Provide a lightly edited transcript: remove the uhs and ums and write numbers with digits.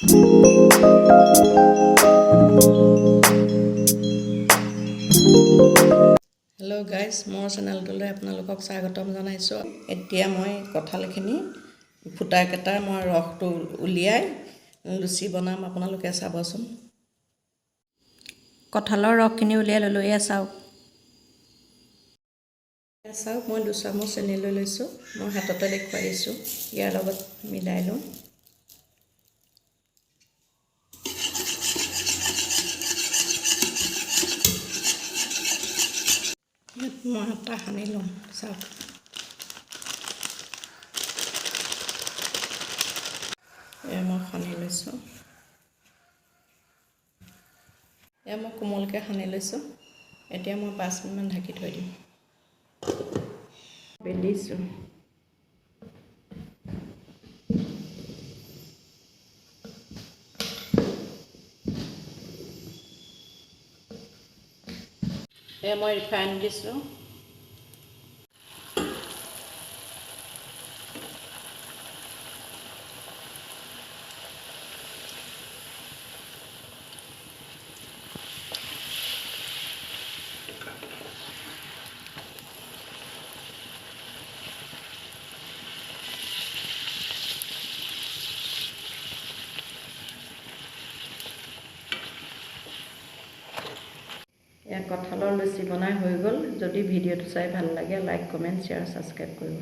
Hello' guys, মোৰ চেনেলটোলৈ আপোনালোকক স্বাগতম জনাইছোঁ। এতিয়া মই কঁঠালখিনি ফুটাকেইটা মই ৰসটো উলিয়াই লুচি বনাম, আপোনালোকে চাবচোন। কঁঠালৰ ৰসখিনি উলিয়াই ল'লোঁ, চাওক মই 2 চামুচ চেনি লৈ লৈছোঁ। মই হাততে দেখুৱাই দিছোঁ, ইয়াৰ লগত মিলাই লওঁ। মই আটা সানি লওঁ, চাওক। মই সানি লৈছোঁ। মই কোমলকৈ সানি লৈছোঁ। এতিয়া মই 5 মিনিটমান ঢাকি থৈ দিম। বেলিছোঁ। মই ৰিফাইন দিছোঁ। কঁঠালৰ লুচি বনাই হৈ গ'ল। যদি ভিডিঅ'টো চাই ভাল লাগে, লাইক, কমেণ্ট, শ্বেয়াৰ, ছাবস্ক্ৰাইব কৰিব।